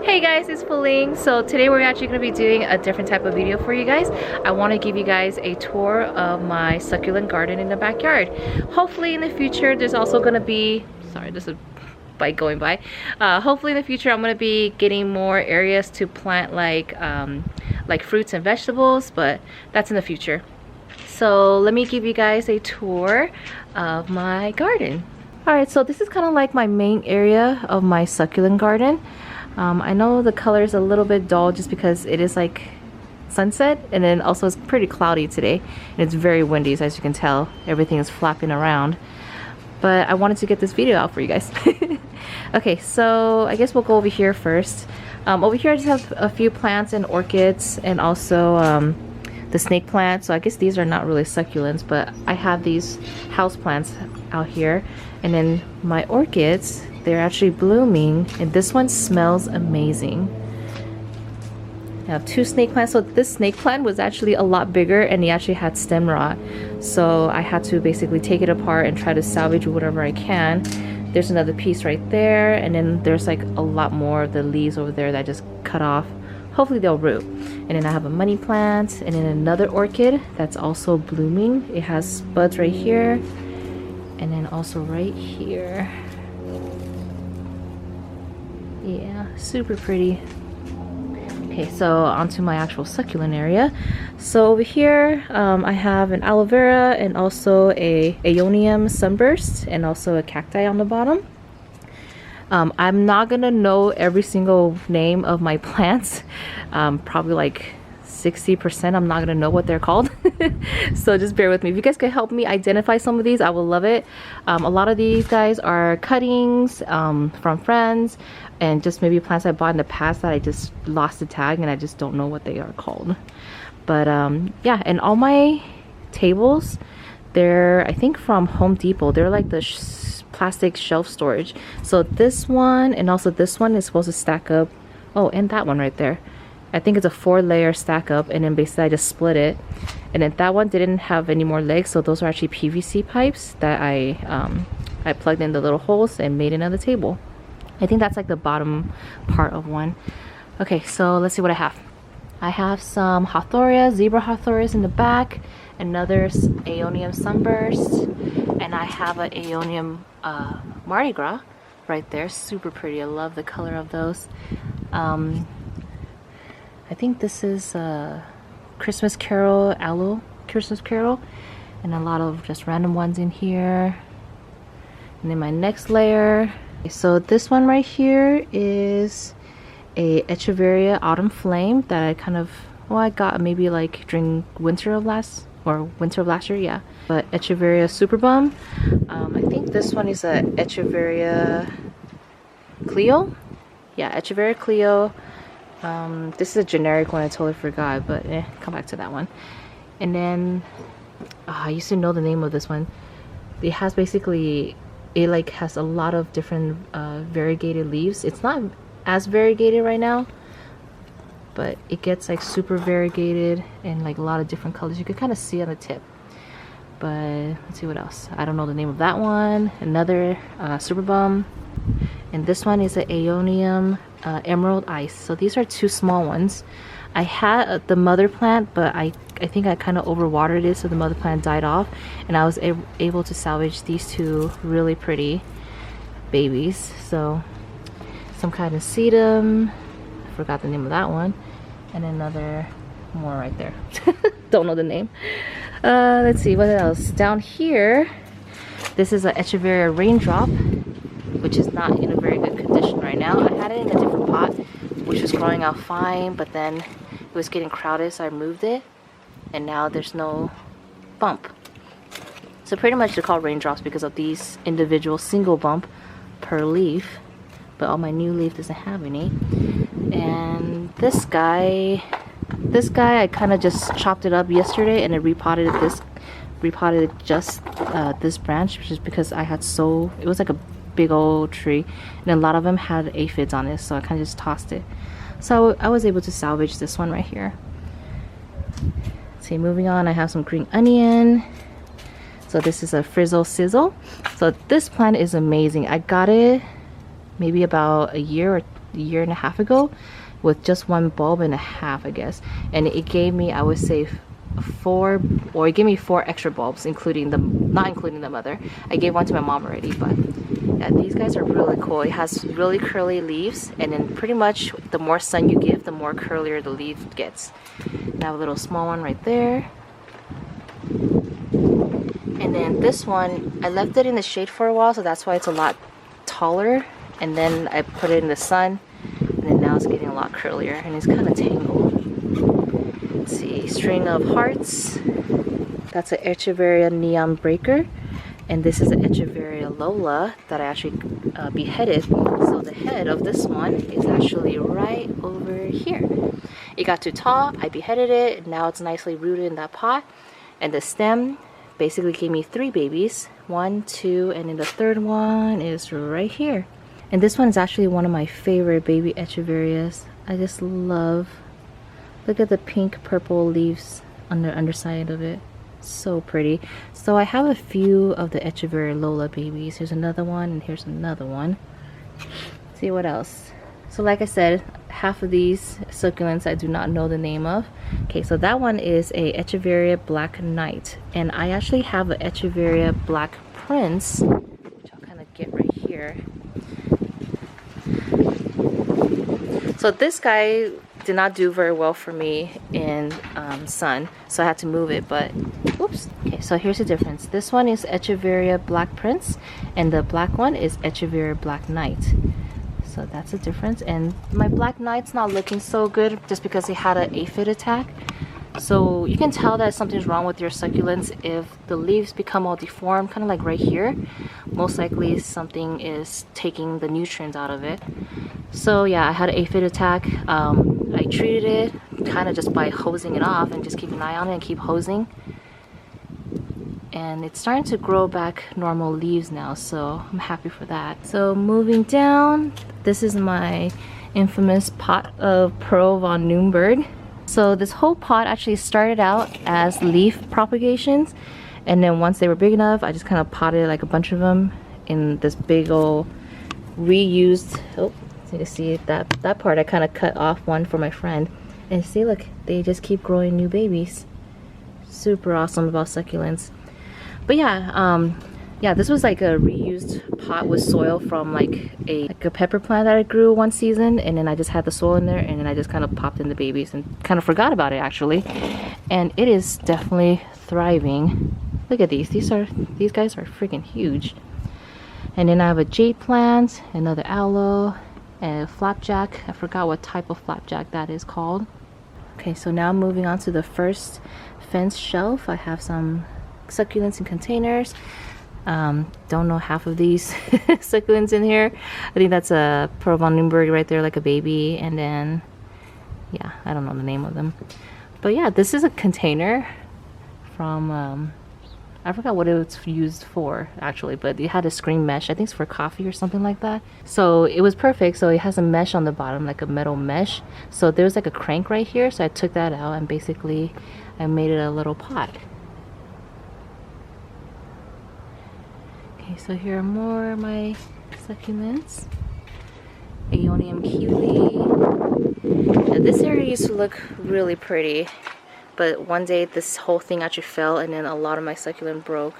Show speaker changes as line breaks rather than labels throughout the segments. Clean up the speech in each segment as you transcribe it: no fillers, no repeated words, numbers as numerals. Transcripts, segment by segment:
Hey guys, it's Feline. So today we're actually going to be doing a different type of video for you guys. I want to give you guys a tour of my succulent garden in the backyard. Hopefully in the future there's also going to be, sorry, this is bike going by. Hopefully in the future I'm going to be getting more areas to plant like fruits and vegetables, but that's in the future. So let me give you guys a tour of my garden. Alright, so this is kind of like my main area of my succulent garden. I know the color is a little bit dull just because it is like sunset, and then also it's pretty cloudy today and it's very windy, so as you can tell everything is flapping around, but I wanted to get this video out for you guys. Okay, so I guess we'll go over here first. Over here I just have a few plants and orchids, and also the snake plant. So I guess these are not really succulents, but I have these house plants out here, and then my orchids, they're actually blooming, and this one smells amazing. I have two snake plants. So this snake plant was actually a lot bigger, and it actually had stem rot, so I had to basically take it apart and try to salvage whatever I can. There's another piece right there, and then there's like a lot more of the leaves over there that I just cut off. Hopefully they'll root. And then I have a money plant, and then another orchid that's also blooming. It has buds right here, and then also right here. Yeah, super pretty. Okay, so onto my actual succulent area. So over here I have an aloe vera and also a aeonium sunburst and also a cacti on the bottom. I'm not gonna know every single name of my plants. Probably like 60% I'm not gonna know what they're called. So just bear with me. If you guys could help me identify some of these, I will love it. A lot of these guys are cuttings from friends, and just maybe plants I bought in the past that I just lost the tag and I just don't know what they are called. But yeah, and all my tables, they're I think from Home Depot. They're like the plastic shelf storage. So this one and also this one is supposed to stack up. Oh, and that one right there, I think it's a 4-layer stack up, and then basically I just split it. And then that one didn't have any more legs, so those are actually PVC pipes that I plugged in the little holes and made another table. I think that's like the bottom part of one. Okay, so let's see what I have. I have some Hawthornia, zebra Hawthornias in the back, another aeonium sunburst, and I have an aeonium Mardi Gras right there. Super pretty. I love the color of those. I think this is Christmas Carol, aloe Christmas Carol, and a lot of just random ones in here. And then my next layer. So this one right here is a Echeveria Autumn Flame that I kind of, well, I got maybe like during winter of last year, yeah. But Echeveria Super Bum. I think this one is a Echeveria Cleo. Yeah, Echeveria Cleo. This is a generic one, I totally forgot, but come back to that one. And then I used to know the name of this one. It has basically, it like has a lot of different variegated leaves. It's not as variegated right now, but it gets like super variegated and like a lot of different colors. You can kind of see on the tip. But let's see what else. I don't know the name of that one. Another Super Bum. And this one is an Aeonium Emerald Ice. So these are two small ones. I had the mother plant, but I think I kind of overwatered it, so the mother plant died off, and I was able to salvage these two really pretty babies. So some kind of sedum, I forgot the name of that one, and another more right there. Don't know the name. Let's see what else down here. This is an Echeveria Raindrop, which is not in a very good condition right now. I had it in a different pot, which was growing out fine, but then it was getting crowded, so I moved it, and now there's no bump. So pretty much they're called raindrops because of these individual single bump per leaf, but all my new leaf doesn't have any. And this guy I kind of just chopped it up yesterday, and I repotted just this branch, which is because I had it was like a big old tree, and a lot of them had aphids on it, so I kind of just tossed it. So I was able to salvage this one right here. See, moving on, I have some green onion. So this is a Frizzle Sizzle. So this plant is amazing. I got it maybe about a year or a year and a half ago with just one bulb and a half, I guess. And it gave me, I would say, it gave me 4 extra bulbs, including the, not including the mother. I gave one to my mom already, but yeah, these guys are really cool. It has really curly leaves, and then pretty much the more sun you give, the more curlier the leaf gets. And I have a little small one right there. And then this one, I left it in the shade for a while, so that's why it's a lot taller. And then I put it in the sun, and then now it's getting a lot curlier, and it's kind of tangled. Let's see, string of hearts. That's an Echeveria neon breaker, and this is an Echeveria Lola that I actually beheaded. So the head of this one is actually right over here. It got too tall, I beheaded it, and now it's nicely rooted in that pot. And the stem basically gave me 3 babies, 1, 2, and then the third one is right here. And this one is actually one of my favorite baby Echeverias. I just love, look at the pink purple leaves on the underside of it. So pretty. So I have a few of the Echeveria Lola babies. Here's another one, and here's another one. Let's see what else. So like I said, half of these succulents I do not know the name of. Okay, so that one is a Echeveria Black Knight, and I actually have an Echeveria Black Prince, which I'll kind of get right here. So this guy did not do very well for me in sun, so I had to move it, but oops. Okay, so here's the difference. This one is Echeveria Black Prince, and the black one is Echeveria Black Knight. So that's the difference. And my Black Knight's not looking so good just because he had an aphid attack. So you can tell that something's wrong with your succulents if the leaves become all deformed, kind of like right here. Most likely something is taking the nutrients out of it. So yeah, I had an aphid attack. I treated it kind of just by hosing it off and just keep an eye on it and keep hosing. And it's starting to grow back normal leaves now, so I'm happy for that. So moving down, this is my infamous pot of Pearl von Nürnberg. So this whole pot actually started out as leaf propagations, and then once they were big enough, I just kind of potted like a bunch of them in this big old reused, oh, so you see that part I kind of cut off one for my friend. And see, look, they just keep growing new babies. Super awesome about succulents. But yeah, yeah, this was like a reused pot with soil from like a pepper plant that I grew one season, and then I just had the soil in there, and then I just kind of popped in the babies and kind of forgot about it actually. And it is definitely thriving. Look at these guys are freaking huge. And then I have a jade plant, another aloe, and a flapjack. I forgot what type of flapjack that is called. Okay, so now moving on to the first fence shelf. I have some succulents in containers. Don't know half of these succulents in here. I think that's a Pearl von Nürnberg right there, like a baby, and then yeah, I don't know the name of them. But yeah, this is a container from I forgot what it was used for actually, but it had a screen mesh. I think it's for coffee or something like that. So it was perfect. So it has a mesh on the bottom, like a metal mesh. So there was like a crank right here, so I took that out and basically I made it a little pot. Okay, so here are more of my succulents. Aeonium kiwi. Now this area used to look really pretty, but one day this whole thing actually fell, and then a lot of my succulent broke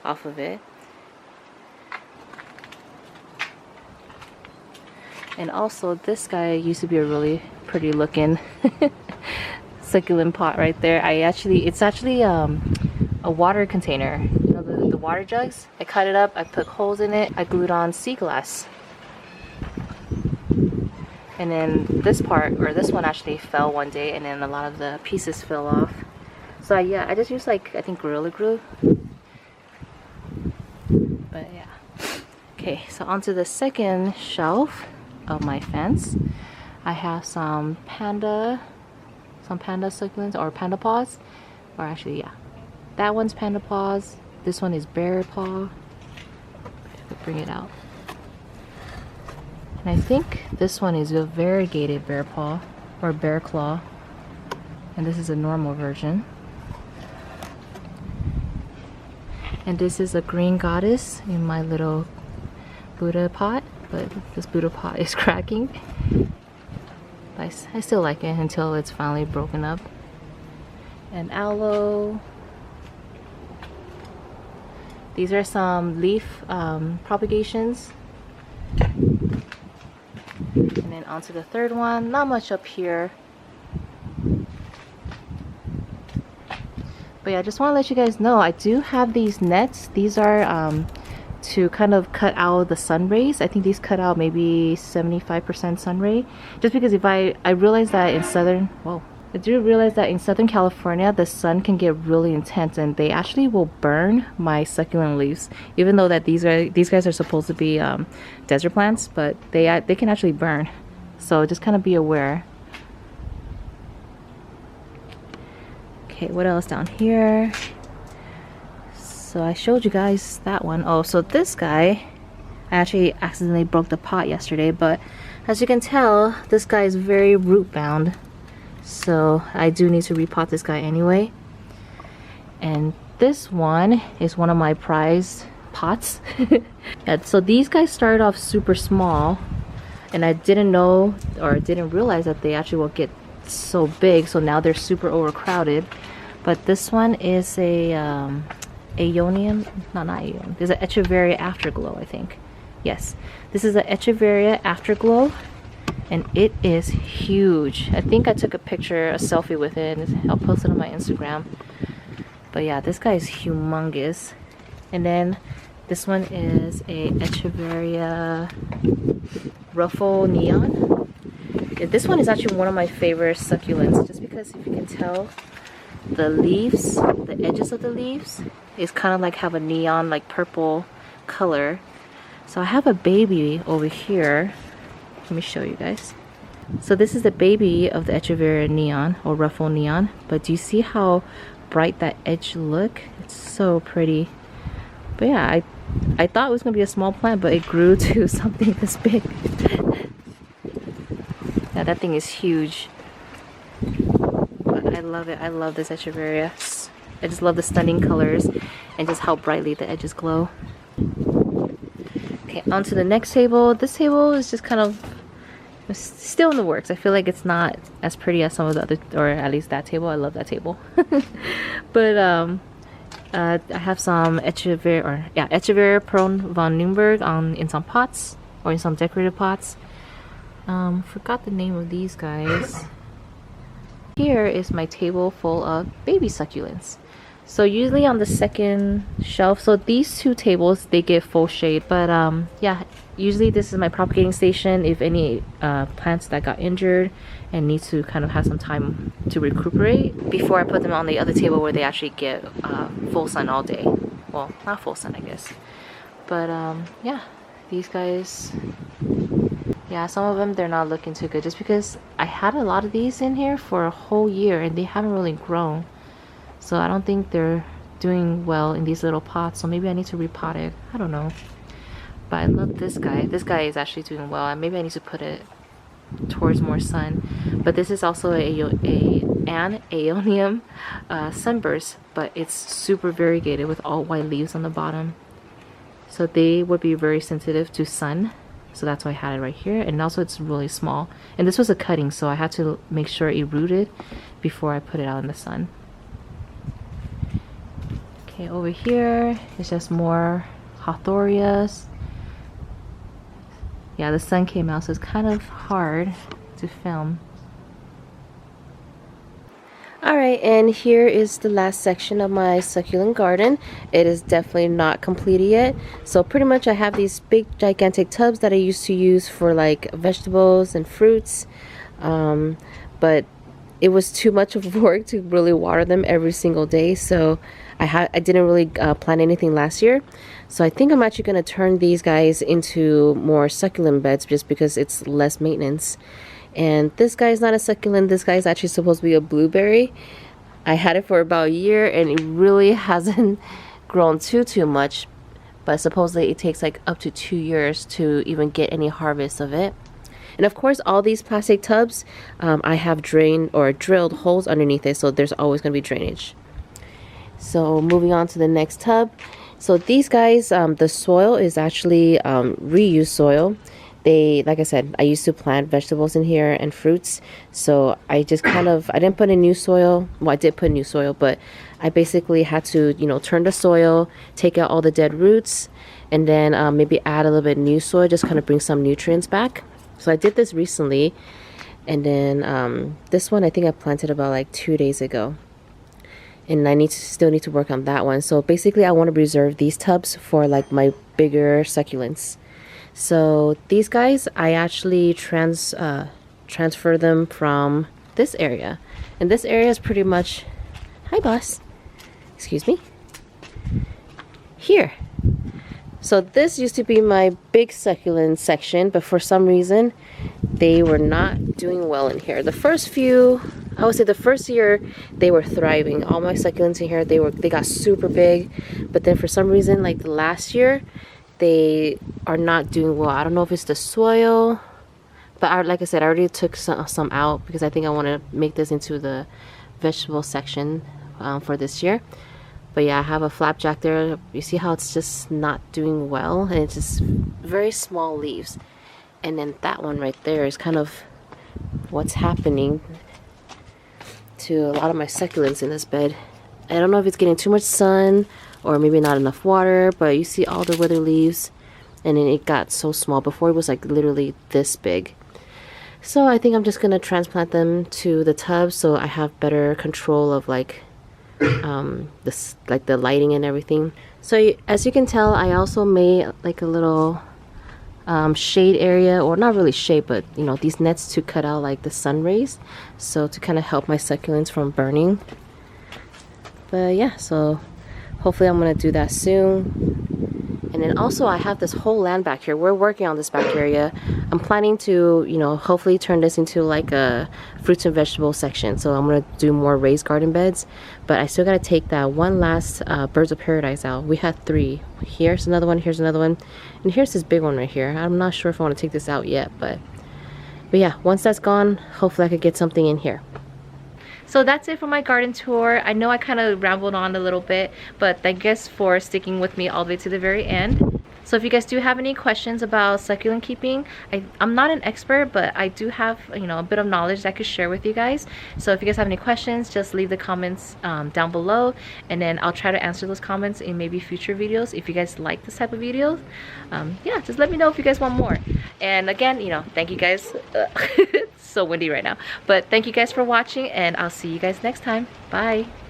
off of it. And also this guy used to be a really pretty looking succulent pot right there. It's actually a water container. You know, the water jugs? I cut it up, I put holes in it, I glued on sea glass. And then this part, or this one actually fell one day, and then a lot of the pieces fell off. So yeah, I just used like, I think Gorilla Glue. But yeah. Okay, so onto the second shelf of my fence. I have some panda succulents, or panda paws. Or actually, yeah. That one's panda paws. This one is bear paw. Bring it out. And I think this one is a variegated bear paw or bear claw, and this is a normal version. And this is a green goddess in my little Buddha pot, but this Buddha pot is cracking. guys. I still like it until it's finally broken up. And aloe. These are some leaf propagations. And then onto the third one. Not much up here. But yeah, I just want to let you guys know I do have these nets. These are to kind of cut out the sun rays. I think these cut out maybe 75% sun ray. Just because if I realize that in southern, I do realize that in Southern California the sun can get really intense and they actually will burn my succulent leaves. Even though that these guys are supposed to be desert plants, but they can actually burn. So just kind of be aware. Okay, what else down here? So I showed you guys that one. Oh, so this guy, I actually accidentally broke the pot yesterday, but as you can tell, this guy is very root bound. So I do need to repot this guy anyway. And this one is one of my prized pots. Yeah, so these guys started off super small and I didn't know or didn't realize that they actually will get so big, so now they're super overcrowded. But this one is a Aeonium, not Aeonium, there's an Echeveria Afterglow, I think. Yes, this is an Echeveria Afterglow and it is huge. I think I took a selfie with it, and I'll post it on my Instagram. But yeah, this guy is humongous. And then this one is a Echeveria Ruffle Neon. This one is actually one of my favorite succulents, just because if you can tell, the leaves, the edges of the leaves is kind of like have a neon like purple color. So I have a baby over here. Let me show you guys. So this is the baby of the Echeveria Neon or Ruffle Neon, but do you see how bright that edge look? It's so pretty. But yeah, I thought it was gonna be a small plant, but it grew to something this big. Yeah, that thing is huge. But I love it. I love this Echeveria. I just love the stunning colors and just how brightly the edges glow. Okay, on to the next table. This table is just kind of still in the works. I feel like it's not as pretty as some of the other, or at least that table. I love that table. But I have some Echeveria Pearl von Nürnberg in some pots, or in some decorative pots. Forgot the name of these guys. Here is my table full of baby succulents. So usually on the second shelf, so these two tables, they get full shade, but yeah, usually this is my propagating station if any plants that got injured and need to kind of have some time to recuperate before I put them on the other table where they actually get full sun all day. Well, not full sun, I guess. But yeah, these guys, yeah, some of them, they're not looking too good just because I had a lot of these in here for a whole year and they haven't really grown. So I don't think they're doing well in these little pots, so maybe I need to repot it. I don't know. But I love this guy. This guy is actually doing well, and maybe I need to put it towards more sun. But this is also an Aeonium sunburst, but it's super variegated with all white leaves on the bottom. So they would be very sensitive to sun. So that's why I had it right here. And also it's really small. And this was a cutting, so I had to make sure it rooted before I put it out in the sun. Okay, over here is just more Hawthornias. Yeah, the sun came out, so it's kind of hard to film. Alright, and here is the last section of my succulent garden. It is definitely not completed yet. So pretty much I have these big gigantic tubs that I used to use for like vegetables and fruits. But it was too much of work to really water them every single day. So I didn't really plant anything last year. So I think I'm actually going to turn these guys into more succulent beds just because it's less maintenance. And this guy is not a succulent. This guy is actually supposed to be a blueberry. I had it for about a year and it really hasn't grown too much. But supposedly it takes like up to 2 years to even get any harvest of it. And of course all these plastic tubs, I have drained or drilled holes underneath it, so there's always going to be drainage. So moving on to the next tub. So these guys, the soil is actually reused soil. they, like I said, I used to plant vegetables in here and fruits, so I just kind of, I didn't put in new soil. Well, I did put new soil, but I basically had to, you know, turn the soil, take out all the dead roots, and then maybe add a little bit of new soil, just kind of bring some nutrients back. So I did this recently, and then this one I think I planted about like 2 days ago, and I still need to work on that one. So basically I want to reserve these tubs for like my bigger succulents. So these guys, I actually transfer them from this area, and this area is pretty much, hi boss, excuse me, here. So this used to be my big succulent section, but for some reason they were not doing well in here. The first few, I would say the first year, they were thriving. All my succulents in here, they got super big, but then for some reason, like the last year, they are not doing well. I don't know if it's the soil, but like I said, I already took some out because I think I want to make this into the vegetable section for this year. But yeah, I have a flapjack there. You see how it's just not doing well, and it's just very small leaves. And then that one right there is kind of what's happening to a lot of my succulents in this bed. I don't know if it's getting too much sun or maybe not enough water, but you see all the withered leaves, and then it got so small. Before it was like literally this big. So I think I'm just gonna transplant them to the tub so I have better control of like this, like the lighting and everything. So as you can tell, I also made like a little shade area, or not really shade, but you know, these nets to cut out like the sun rays, so to kind of help my succulents from burning. But yeah, so hopefully I'm gonna do that soon. And then also I have this whole land back here. We're working on this back area. I'm planning to, you know, hopefully turn this into like a fruits and vegetable section. So I'm gonna do more raised garden beds, but I still gotta take that one last birds of paradise out. We had 3. Here's another one, here's another one, and here's this big one right here. I'm not sure if I want to take this out yet, but yeah, once that's gone, hopefully I could get something in here. So that's it for my garden tour. I know I kind of rambled on a little bit, but thank you guys for sticking with me all the way to the very end. So if you guys do have any questions about succulent keeping, I'm not an expert, but I do have, you know, a bit of knowledge that I could share with you guys. So if you guys have any questions, just leave the comments down below, and then I'll try to answer those comments in maybe future videos. If you guys like this type of videos, yeah, just let me know if you guys want more. And again, you know, thank you guys. It's so windy right now, but thank you guys for watching, and I'll see you guys next time. Bye.